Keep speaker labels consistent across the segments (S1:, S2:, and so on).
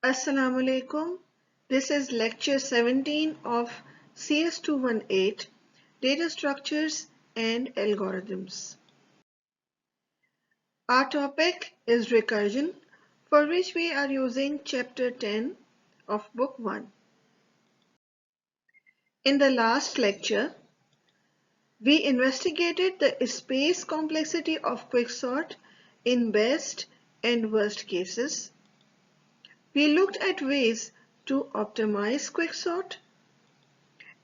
S1: Assalamu alaikum. This is lecture 17 of CS218 Data Structures and Algorithms. Our topic is recursion, for which we are using chapter 10 of book 1. In the last lecture, we investigated the space complexity of quicksort in best and worst cases. We looked at ways to optimize quicksort,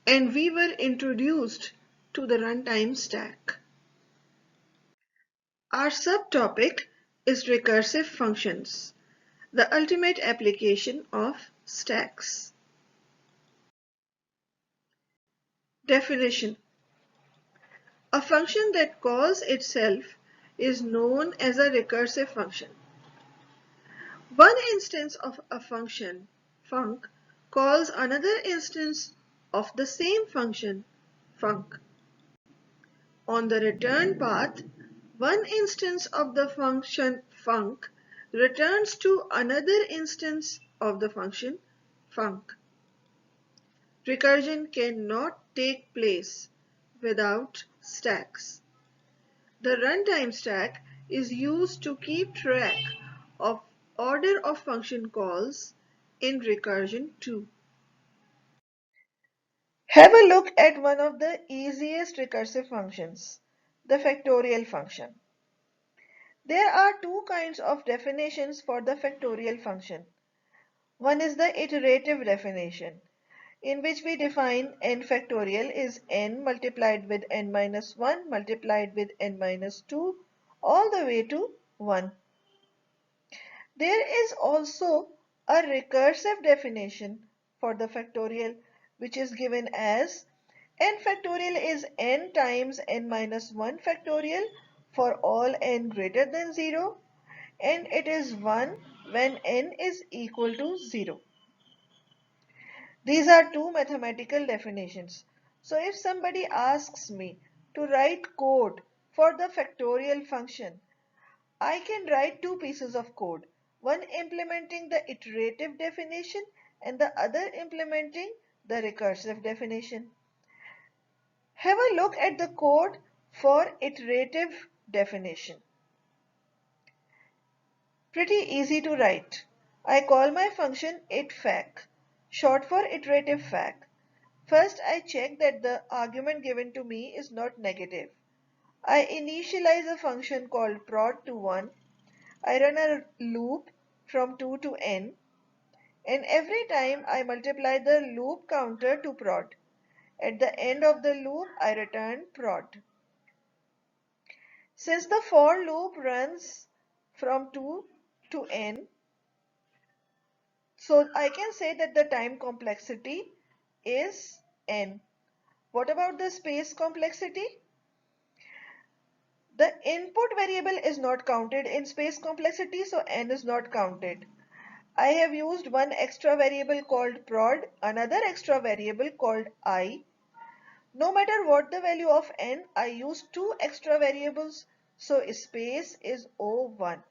S1: and we were introduced to the runtime stack. Our subtopic is recursive functions, the ultimate application of stacks. Definition: a function that calls itself is known as a recursive function. One instance of a function, func, calls another instance of the same function, func. On the return path, one instance of the function func returns to another instance of the function func. Recursion cannot take place without stacks. The runtime stack is used to keep track of order of function calls in recursion too. Have a look at one of the easiest recursive functions, the factorial function. There are two kinds of definitions for the factorial function. One is the iterative definition, in which we define n factorial is n multiplied with n minus 1 multiplied with n minus 2 all the way to 1. There is also a recursive definition for the factorial, which is given as n factorial is n times n minus 1 factorial for all n greater than 0, and it is 1 when n is equal to 0. These are two mathematical definitions. So if somebody asks me to write code for the factorial function, I can write two pieces of code, one implementing the iterative definition and the other implementing the recursive definition. Have a look at the code for iterative definition. Pretty easy to write. I call my function itFac, short for iterative fac. First, I check that the argument given to me is not negative. I initialize a function called prod to 1. I run a loop from 2 to n, and every time I multiply the loop counter to prod. At the end of the loop, I return prod. Since the for loop runs from 2 to n, so I can say that the time complexity is n. What about the space complexity? The input variable is not counted in space complexity, so n is not counted. I have used one extra variable called prod, another extra variable called I. No matter what the value of n, I use two extra variables, so space is O1.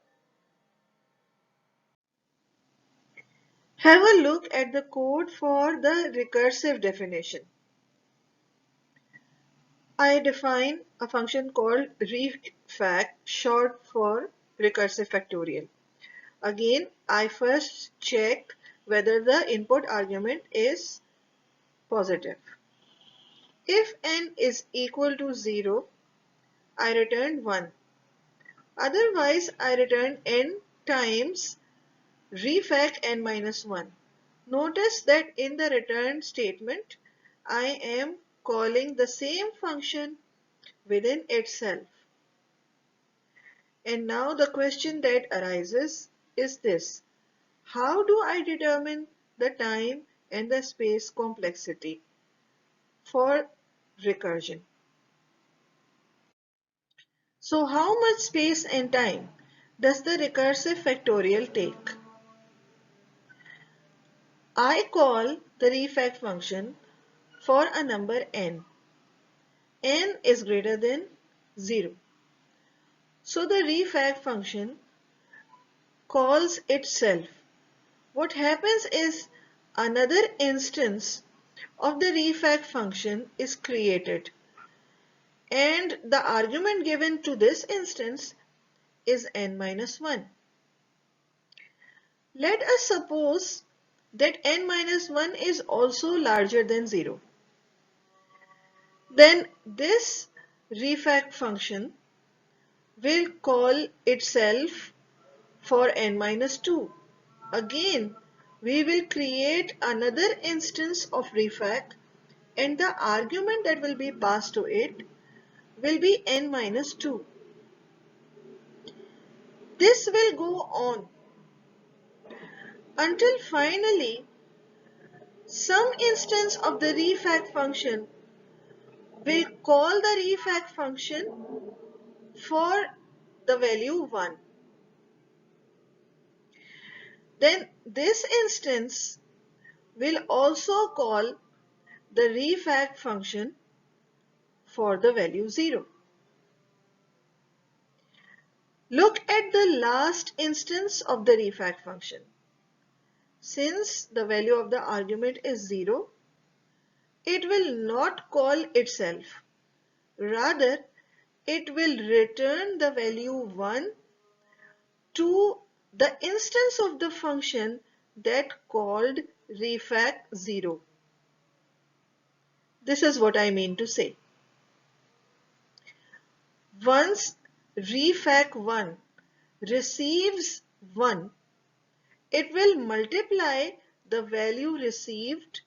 S1: Have a look at the code for the recursive definition. I define a function called refac, short for recursive factorial. Again, I first check whether the input argument is positive. If n is equal to 0, I return 1. Otherwise, I return n times refac n minus 1. Notice that in the return statement, I am calling the same function within itself. And now the question that arises is this: how do I determine the time and the space complexity for recursion? So how much space and time does the recursive factorial take? I call the refac function for a number n. N is greater than 0. So the refac function calls itself what happens is another instance of the refact function is created, and the argument given to this instance is n minus 1. Let us suppose that n minus 1 is also larger than 0. Then this refact function will call itself for n minus 2. Again, we will create another instance of refact, and the argument that will be passed to it will be n minus 2. This will go on until finally some instance of the refact function will call the refact function for the value 1. Then this instance will also call the refact function for the value 0. Look at the last instance of the refact function. Since the value of the argument is 0, it will not call itself. Rather, it will return the value 1 to the instance of the function that called refact 0. This is what I mean to say. Once refact 1 receives 1, it will multiply the value received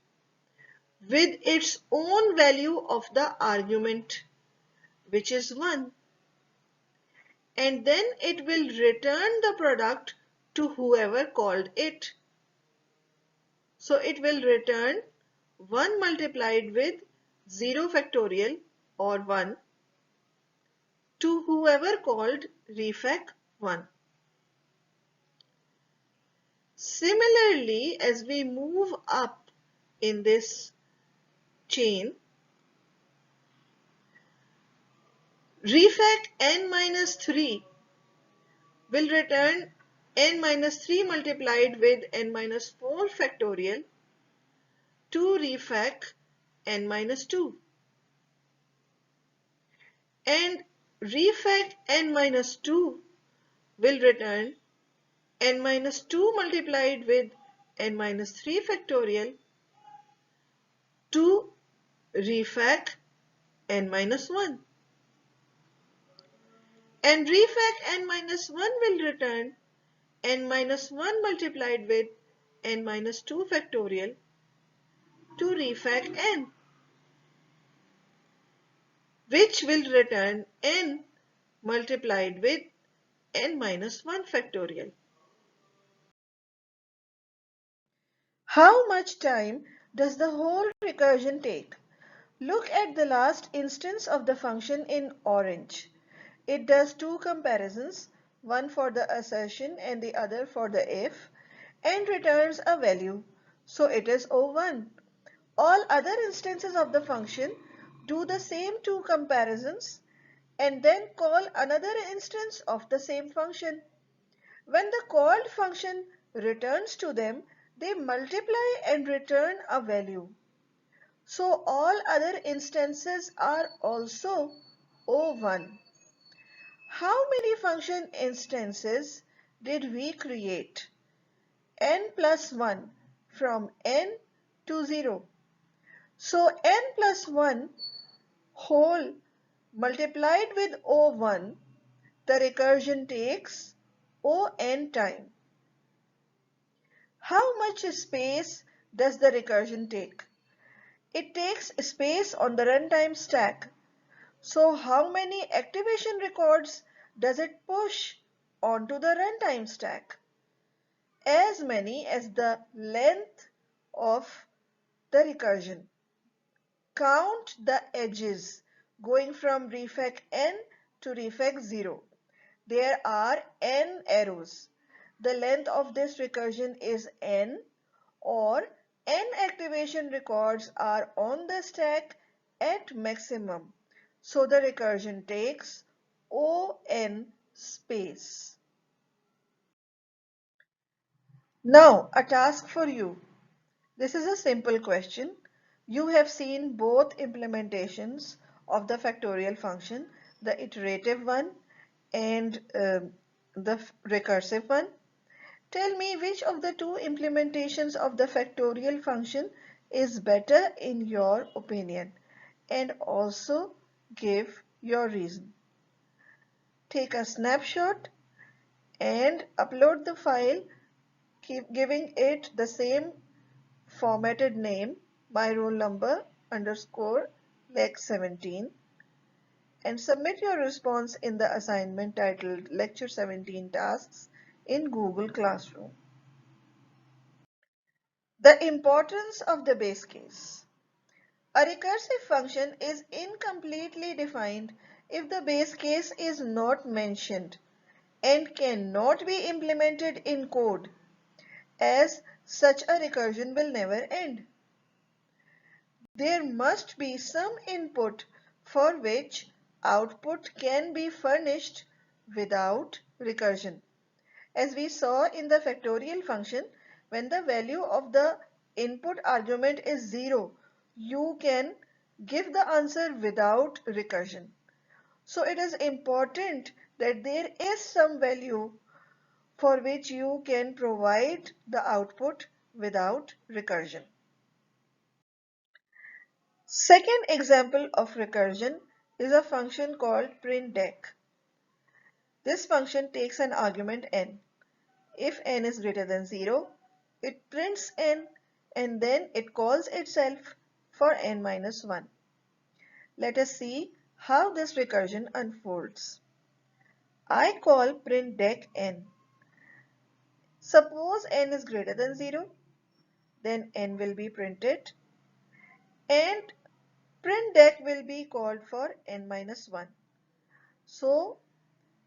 S1: with its own value of the argument, which is 1, and then it will return the product to whoever called it. So it will return 1 multiplied with 0 factorial or 1 to whoever called refact 1. Similarly, as we move up in this chain, refact n minus 3 will return n minus 3 multiplied with n minus 4 factorial to refact n minus 2. And refact n minus 2 will return n minus 2 multiplied with n minus 3 factorial to refact n minus 1. And refact n minus 1 will return n minus 1 multiplied with n minus 2 factorial to refact n, which will return n multiplied with n minus 1 factorial. How much time does the whole recursion take? Look at the last instance of the function in orange. It does two comparisons, one for the assertion and the other for the if, and returns a value. So it is O1. All other instances of the function do the same two comparisons and then call another instance of the same function. When the called function returns to them, they multiply and return a value. So all other instances are also O1. How many function instances did we create? N plus 1 from n to 0. So n plus 1 whole multiplied with O1, the recursion takes On time. How much space does the recursion take? It takes space on the runtime stack. So how many activation records does it push onto the runtime stack? As many as the length of the recursion. Count the edges going from refact n to refact 0. There are n arrows. The length of this recursion is n, or n activation records are on the stack at maximum. So the recursion takes On space. Now, a task for you. This is a simple question. You have seen both implementations of the factorial function, the iterative one and the recursive one. Tell me which of the two implementations of the factorial function is better in your opinion, and also give your reason. Take a snapshot and upload the file, giving it the same formatted name, my roll number underscore lec 17, and submit your response in the assignment titled Lecture 17 Tasks in Google Classroom. The importance of the base case. A recursive function is incompletely defined if the base case is not mentioned and cannot be implemented in code, as such a recursion will never end. There must be some input for which output can be furnished without recursion. As we saw in the factorial function, when the value of the input argument is 0, you can give the answer without recursion. So it is important that there is some value for which you can provide the output without recursion. Second example of recursion is a function called printdec. This function takes an argument n. If n is greater than 0, it prints n and then it calls itself for n minus 1. Let us see how this recursion unfolds. I call printdec n. Suppose n is greater than 0, then n will be printed and printdec will be called for n minus 1. So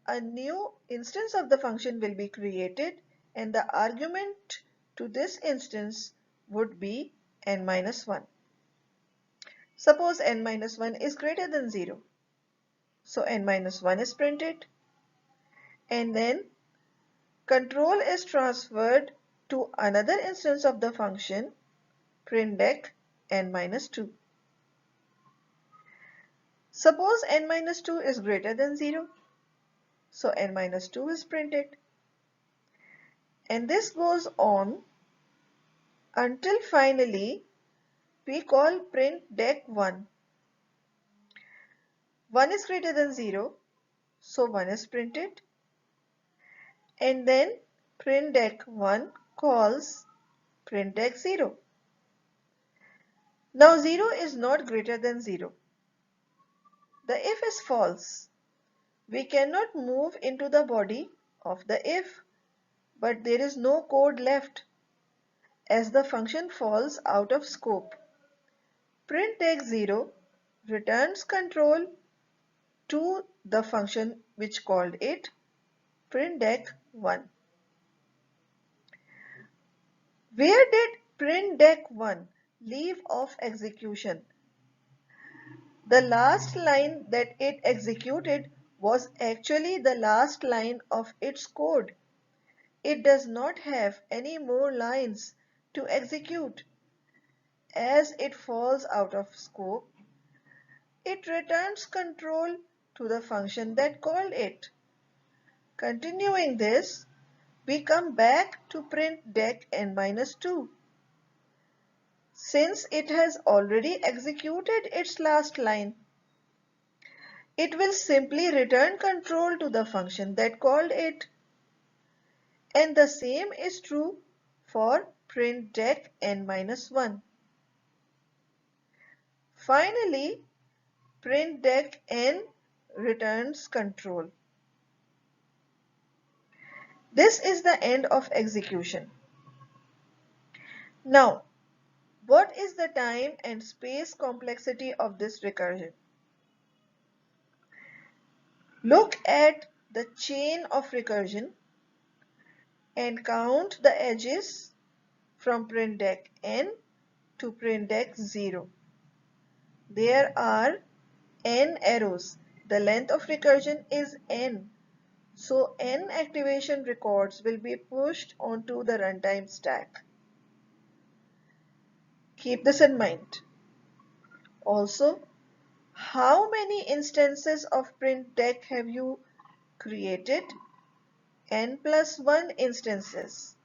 S1: a new instance of the function will be created and the argument to this instance would be n minus 1. Suppose n minus 1 is greater than 0. So n minus 1 is printed and then control is transferred to another instance of the function printdec n minus 2. Suppose n minus 2 is greater than 0. So n minus 2 is printed. And this goes on until finally we call printdec 1. 1 is greater than 0, so 1 is printed. And then printdec 1 calls printdec 0. Now 0 is not greater than 0. The if is false. We cannot move into the body of the if, but there is no code left as the function falls out of scope. Printdec 0 returns control to the function which called it printdec 1. Where did printdec 1 leave off execution? The last line that it executed was actually the last line of its code. It does not have any more lines to execute. As it falls out of scope, it returns control to the function that called it. Continuing this, we come back to printdec n minus 2. Since it has already executed its last line, it will simply return control to the function that called it. And the same is true for printdec n minus 1. Finally, printdec n returns control. This is the end of execution. Now, what is the time and space complexity of this recursion? Look at the chain of recursion and count the edges from printdec n to printdec 0. There are n arrows. The length of recursion is n. So n activation records will be pushed onto the runtime stack. Keep this in mind. Also, how many instances of print deck have you created? N plus 1 instances.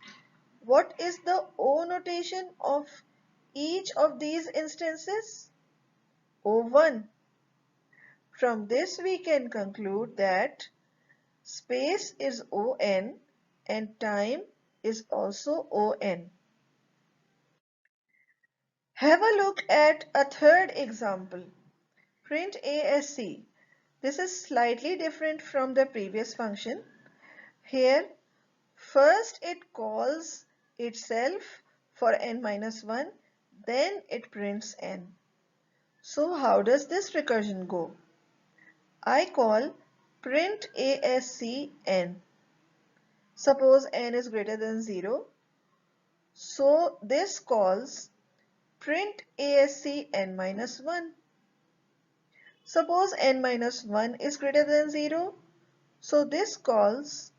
S1: What is the O notation of each of these instances? O1. From this we can conclude that space is On and time is also On. Have a look at a third example. Print ASC. This is slightly different from the previous function. Here, first it calls itself for n minus 1, then it prints n. So how does this recursion go? I call print ASC n. Suppose n is greater than 0. So this calls print ASC n minus 1. Suppose n minus 1 is greater than 0. So this calls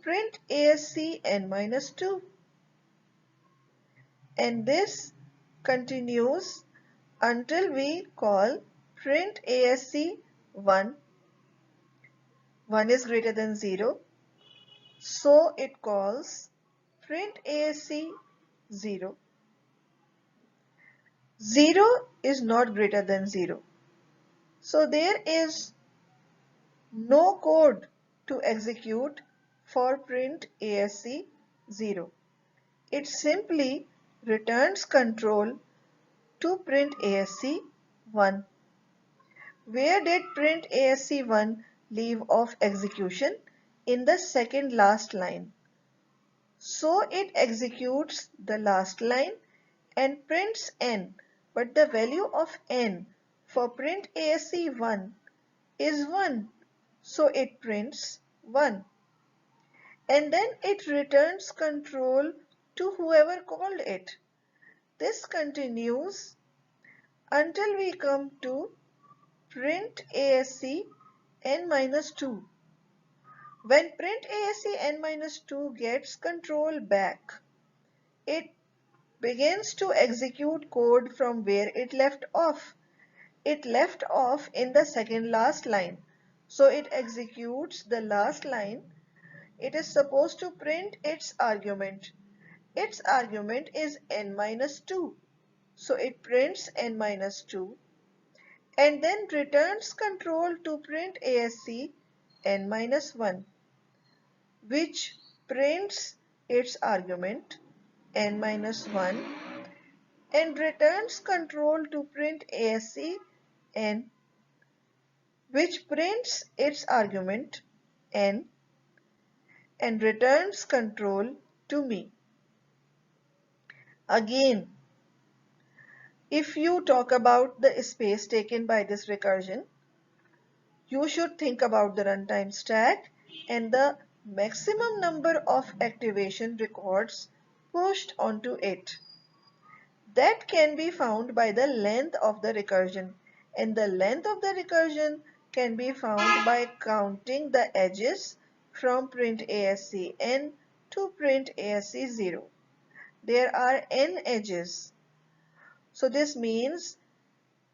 S1: print ASC n minus 2. And this continues until we call print ASC 1. 1 is greater than 0. So it calls print ASC 0. 0 is not greater than 0. So there is no code to execute for print ASC 0. It simply returns control to print ASC 1. Where did print ASC 1 leave off execution? In the second last line. So it executes the last line and prints n, but the value of n for print ASC 1 is 1. So it prints 1. And then it returns control to whoever called it. This continues until we come to print ASC n minus 2. When print ASC n minus 2 gets control back, it begins to execute code from where it left off. It left off in the second last line. So it executes the last line. It is supposed to print its argument. Its argument is n minus 2. So it prints n minus 2 and then returns control to print ASC n minus 1, which prints its argument n minus 1 and returns control to print ASC n, which prints its argument n and returns control to me. Again, if you talk about the space taken by this recursion, you should think about the runtime stack and the maximum number of activation records pushed onto it. That can be found by the length of the recursion, and the length of the recursion can be found by counting the edges from print ASC n to print ASC 0. There are n edges. So this means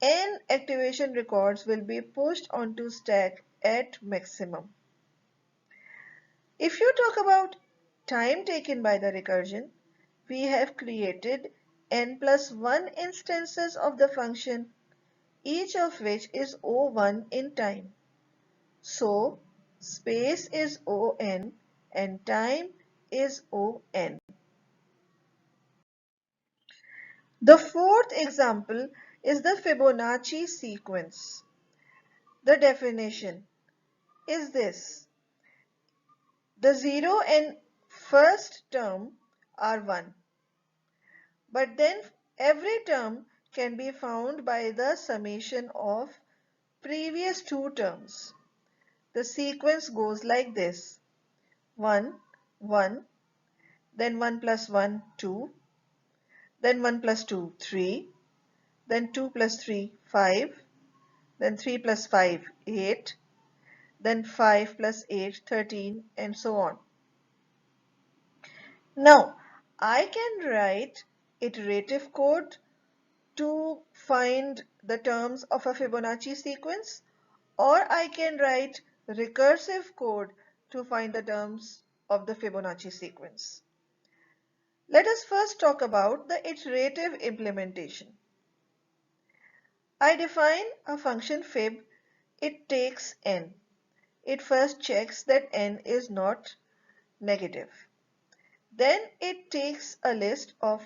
S1: n activation records will be pushed onto stack at maximum. If you talk about time taken by the recursion, we have created n plus 1 instances of the function, each of which is O1 in time. So space is On and time is On. The fourth example is the Fibonacci sequence. The definition is this. The 0 and first term are 1, but then every term can be found by the summation of previous two terms. The sequence goes like this: 1, 1, then 1 plus 1, 2, then 1 plus 2, 3, then 2 plus 3, 5, then 3 plus 5, 8, then 5 plus 8, 13, and so on. Now, I can write iterative code to find the terms of a Fibonacci sequence, or I can write recursive code to find the terms of the Fibonacci sequence. Let us first talk about the iterative implementation. I define a function fib. It takes n. It first checks that n is not negative. Then it takes a list of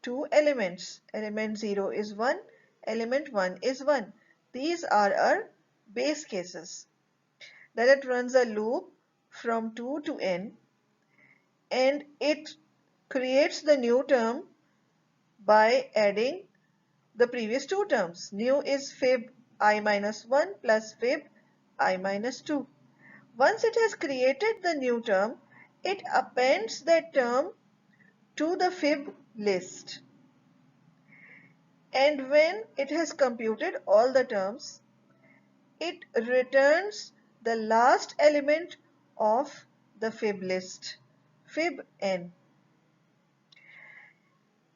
S1: two elements. Element 0 is 1, element 1 is 1. These are our base cases. Then it runs a loop from 2 to n, and it creates the new term by adding the previous two terms. New is fib I minus 1 plus fib I minus 2. Once it has created the new term, it appends that term to the fib list. And when it has computed all the terms, it returns the last element of the fib list, fib n.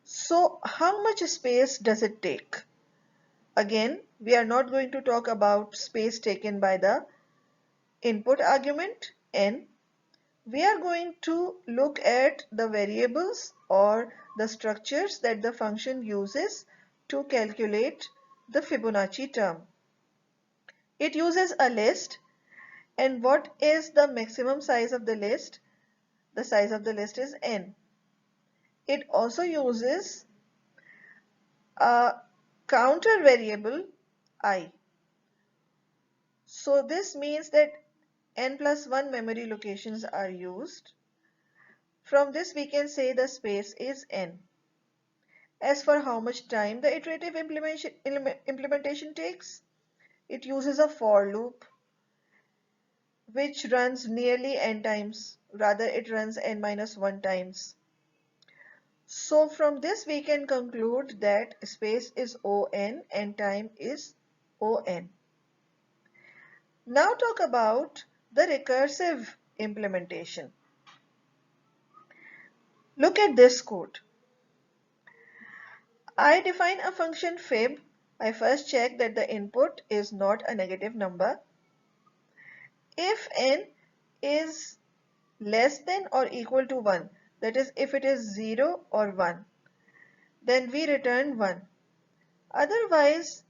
S1: So how much space does it take? Again, we are not going to talk about space taken by the input argument n. We are going to look at the variables or the structures that the function uses to calculate the Fibonacci term. It uses a list, and what is the maximum size of the list? The size of the list is n. It also uses a counter variable I. So this means that n plus 1 memory locations are used. From this we can say the space is n. As for how much time the iterative implementation takes, it uses a for loop which runs nearly n times. Rather, it runs n minus 1 times. So from this we can conclude that space is on and time is on. Now talk about the recursive implementation. Look at this code. I define a function fib. I first check that the input is not a negative number. If n is less than or equal to 1, that is if it is 0 or 1, then we return 1. Otherwise,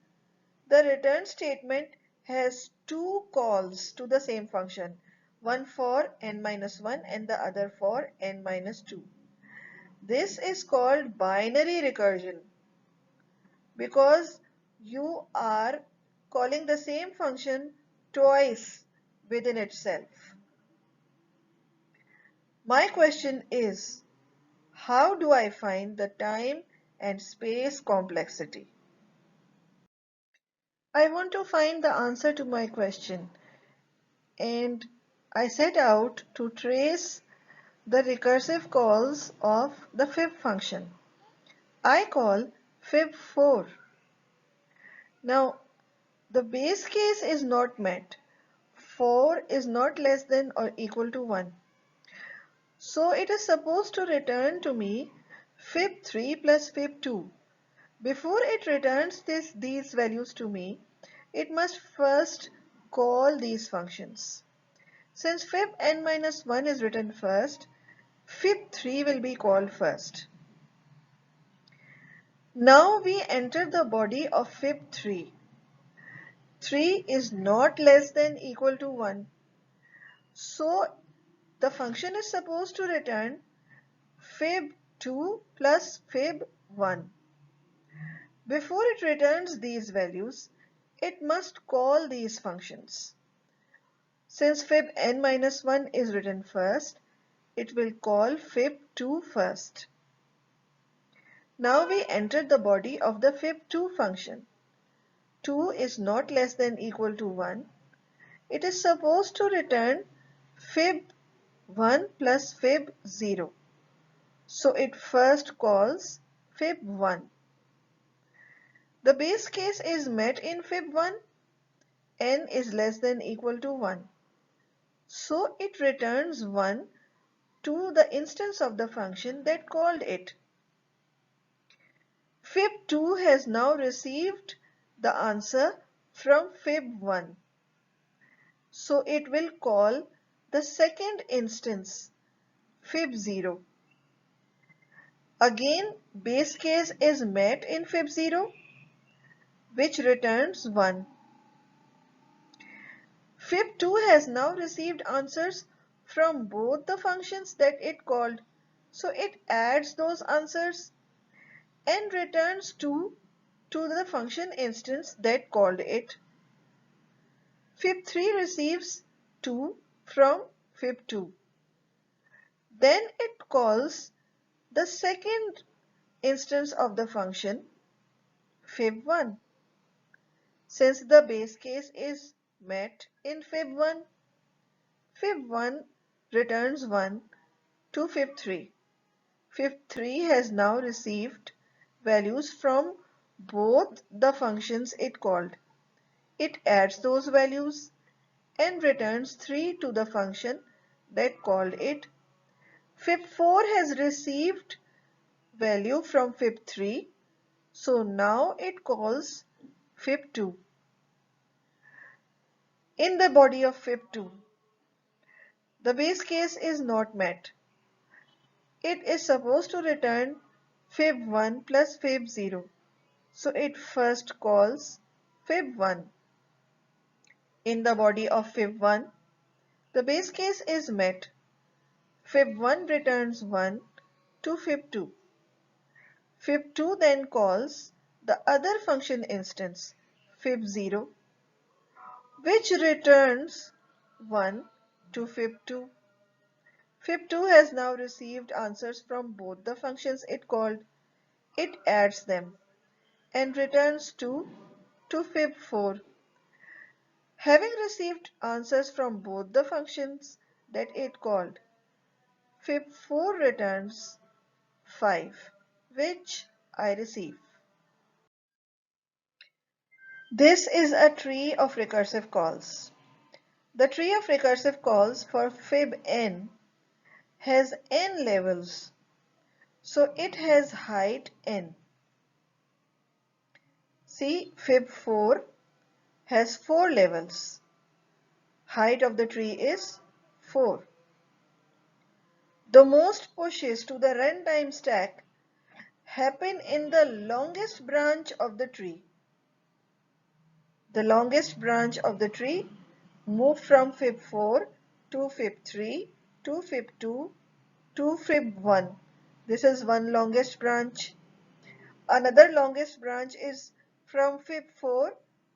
S1: the return statement has two calls to the same function, one for n minus 1 and the other for n minus 2. This is called binary recursion because you are calling the same function twice within itself. My question is, how do I find the time and space complexity? I want to find the answer to my question, and I set out to trace the recursive calls of the fib function. I call fib4. Now, the base case is not met. 4 is not less than or equal to 1. So it is supposed to return to me fib3 plus fib2. Before it returns these values to me, it must first call these functions. Since fib n minus 1 is written first, fib3 will be called first. Now we enter the body of fib3. 3 is not less than equal to 1. So the function is supposed to return fib2 plus fib1. Before it returns these values, it must call these functions. Since fib n minus 1 is written first, it will call fib2 first. Now we enter the body of the fib2 function. 2 is not less than equal to 1. It is supposed to return fib1 plus fib0. So it first calls fib1. The base case is met in fib1. N is less than equal to 1. So it returns 1 to the instance of the function that called it. Fib2 has now received the answer from Fib1. So it will call the second instance, Fib0. Again, base case is met in Fib0, which returns 1. Fib2 has now received answers from both the functions that it called. So it adds those answers and returns 2 to the function instance that called it. Fib3 receives 2 from Fib2. Then it calls the second instance of the function, Fib1. Since the base case is met in Fib1, Fib1 returns 1 to Fib3. Fib3 has now received values from both the functions it called. It adds those values and returns 3 to the function that called it. Fib4 has received value from Fib3, so now it calls Fib2. In the body of Fib2, the base case is not met. It is supposed to return Fib1 plus Fib0, so it first calls Fib1. In the body of Fib1, the base case is met. Fib1 returns 1 to Fib2. Fib2 then calls the other function instance, Fib0, which returns 1 to Fib2. Fib2 has now received answers from both the functions it called. It adds them and returns 2 to Fib4. Having received answers from both the functions that it called, Fib4 returns 5, which I receive. This is a tree of recursive calls. The tree of recursive calls for Fib_n has n levels, so it has height n. See, Fib4 has 4 levels. Height of the tree is 4. The most pushes to the runtime stack happen in the longest branch of the tree. The longest branch of the tree move from Fib4 to Fib3 to Fib2 to Fib1. This is one longest branch. Another longest branch is from Fib4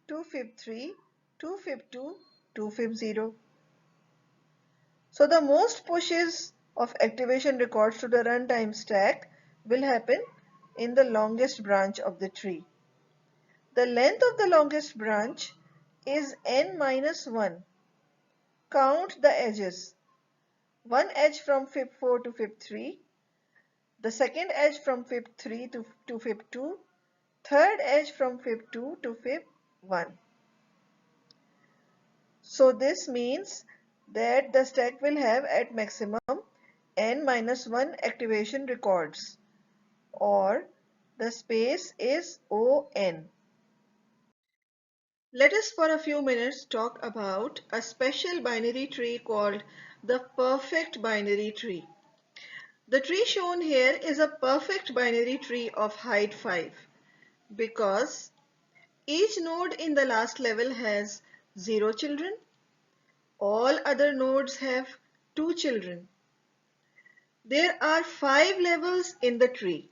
S1: to Fib3 to Fib2 to Fib0. So the most pushes of activation records to the runtime stack will happen in the longest branch of the tree. The length of the longest branch is n minus 1. Count the edges. One edge from Fib4 to Fib3, the second edge from Fib3 to Fib2, third edge from Fib2 to Fib1. So this means that the stack will have at maximum n minus 1 activation records, or the space is On. Let us for a few minutes talk about a special binary tree called the perfect binary tree. The tree shown here is a perfect binary tree of height 5 because each node in the last level has 0 children. All other nodes have 2 children. There are 5 levels in the tree.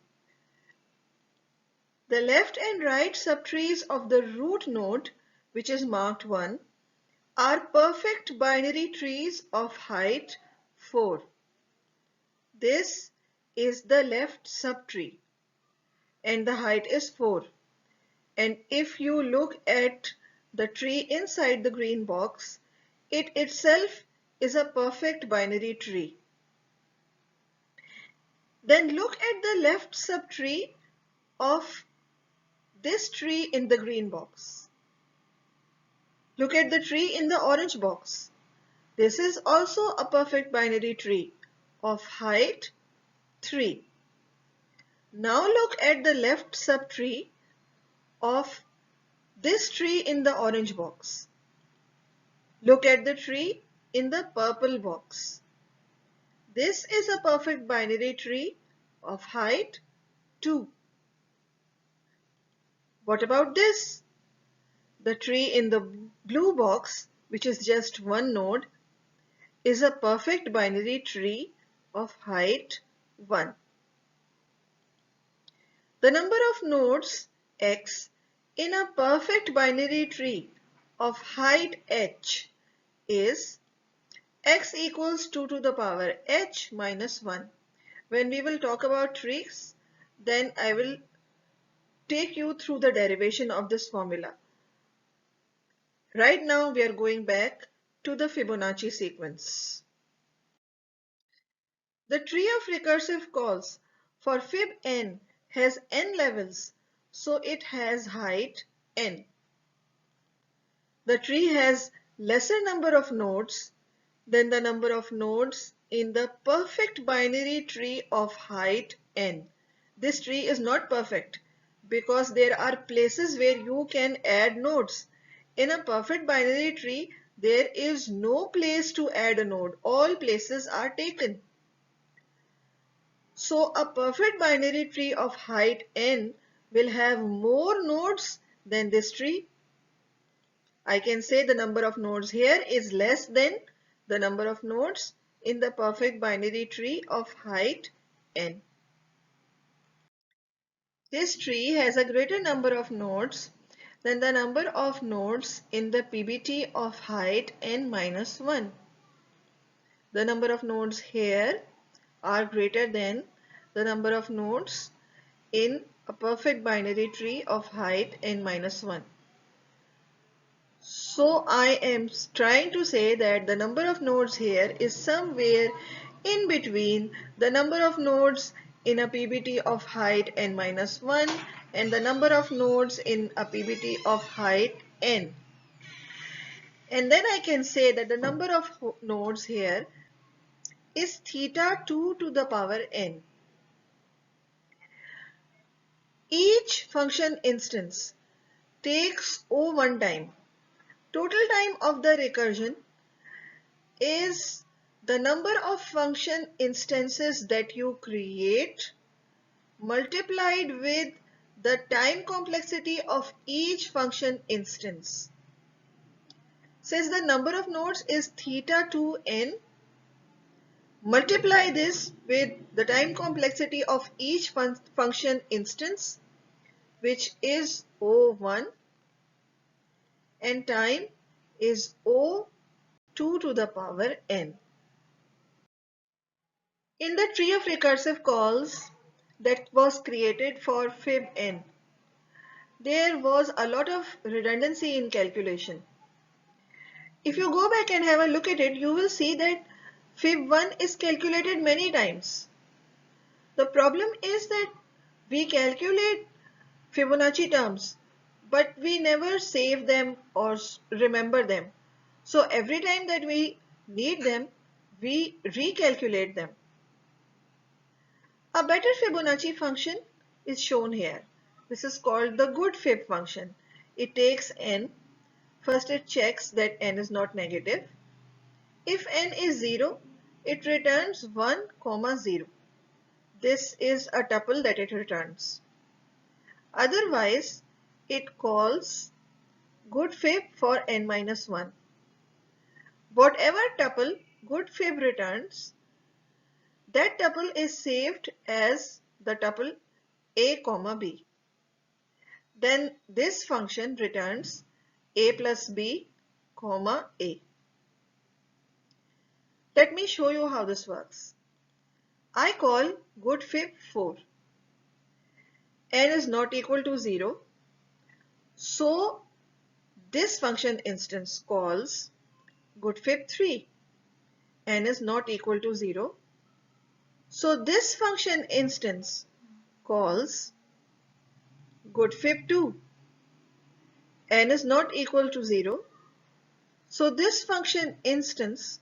S1: The left and right subtrees of the root node, which is marked 1, are perfect binary trees of height 4. This is the left subtree and the height is 4. And if you look at the tree inside the green box, it itself is a perfect binary tree. Then look at the left subtree of this tree in the green box. Look at the tree in the orange box. This is also a perfect binary tree of height 3. Now look at the left subtree of this tree in the orange box. Look at the tree in the purple box. This is a perfect binary tree of height 2. What about this? The tree in the blue box, which is just one node, is a perfect binary tree of height 1. The number of nodes x in a perfect binary tree of height h is x equals 2 to the power h minus 1. When we will talk about trees, then I will take you through the derivation of this formula. Right now we are going back to the Fibonacci sequence. The tree of recursive calls for fib n has n levels, so it has height n. The tree has lesser number of nodes than the number of nodes in the perfect binary tree of height n. This tree is not perfect because there are places where you can add nodes. In a perfect binary tree, there is no place to add a node. All places are taken. So a perfect binary tree of height n will have more nodes than this tree. I can say the number of nodes here is less than the number of nodes in the perfect binary tree of height n. This tree has a greater number of nodes than the number of nodes in the PBT of height n minus 1. The number of nodes here are greater than the number of nodes in a perfect binary tree of height n minus 1. So I am trying to say that the number of nodes here is somewhere in between the number of nodes in a PBT of height n minus 1 and the number of nodes in a PBT of height n. And then I can say that the number of nodes here is theta 2 to the power n. Each function instance takes O1 time. Total time of the recursion is the number of function instances that you create multiplied with the time complexity of each function instance. Since the number of nodes is theta 2n, multiply this with the time complexity of each function instance, which is O1, and time is O2 to the power n. In the tree of recursive calls that was created for fib n, there was a lot of redundancy in calculation. If you go back and have a look at it, you will see that fib1 is calculated many times. The problem is that we calculate Fibonacci terms, but we never save them or remember them. So every time that we need them, we recalculate them. A better Fibonacci function is shown here. This is called the good fib function. It takes n. First it checks that n is not negative. If n is 0, it returns 1, 0. This is a tuple that it returns. Otherwise, it calls good fib for n minus 1. Whatever tuple good fib returns, that tuple is saved as the tuple a, b. Then this function returns a plus b, a. Let me show you how this works. I call good fib 4. N is not equal to 0. So this function instance calls good fib 3. N is not equal to 0. So this function instance calls good fib 2. N is not equal to 0. So this function instance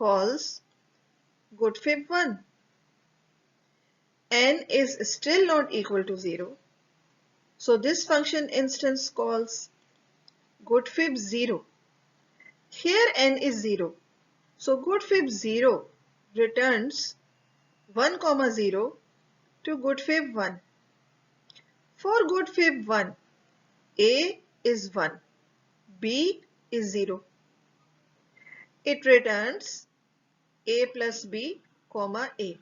S1: calls good fib 1. N is still not equal to 0. So this function instance calls good fib 0. Here n is 0. So good fib 0 returns 1, 0 to good fib 1. For good fib 1, A is 1, B is 0. It returns A plus B, A.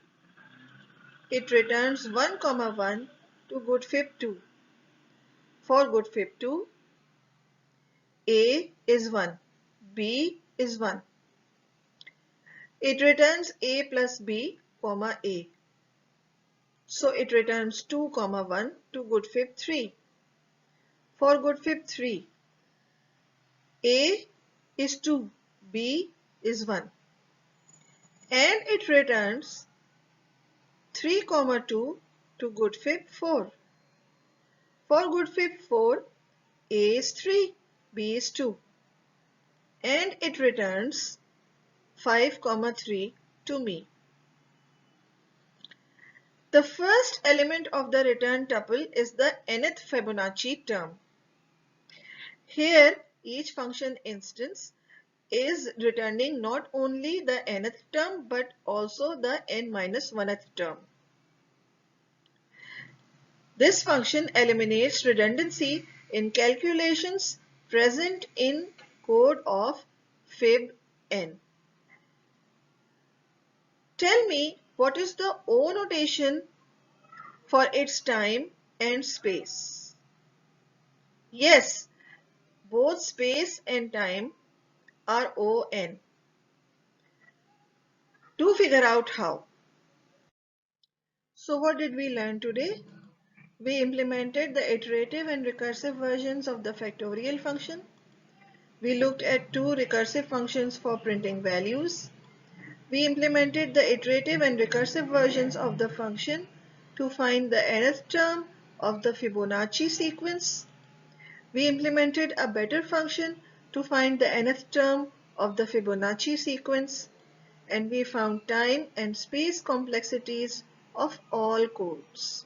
S1: It returns 1, 1 to good fib 2. For good fib 2, A is 1, B is 1. It returns A plus B, A. So it returns 2, 1 to good fib 3. For good fib 3, A is 2, B is 1. And it returns 3, 2 to good fib 4. For good fib 4, A is 3, B is 2. And it returns 5, 3 to me. The first element of the return tuple is the nth Fibonacci term. Here, each function instance is returning not only the nth term but also the n minus 1th term. This function eliminates redundancy in calculations present in code of fib n. Tell me what is the O notation for its time and space. Yes, both space and time are ON. Do figure out how. So what did we learn today? We implemented the iterative and recursive versions of the factorial function. We looked at two recursive functions for printing values. We implemented the iterative and recursive versions of the function to find the nth term of the Fibonacci sequence. We implemented a better function to find the nth term of the Fibonacci sequence, and we found time and space complexities of all codes.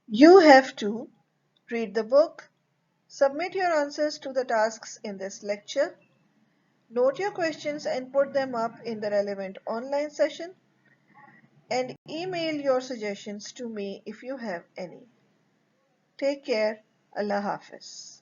S1: You have to read the book, submit your answers to the tasks in this lecture, note your questions and put them up in the relevant online session, and email your suggestions to me if you have any. Take care. Allah Hafiz.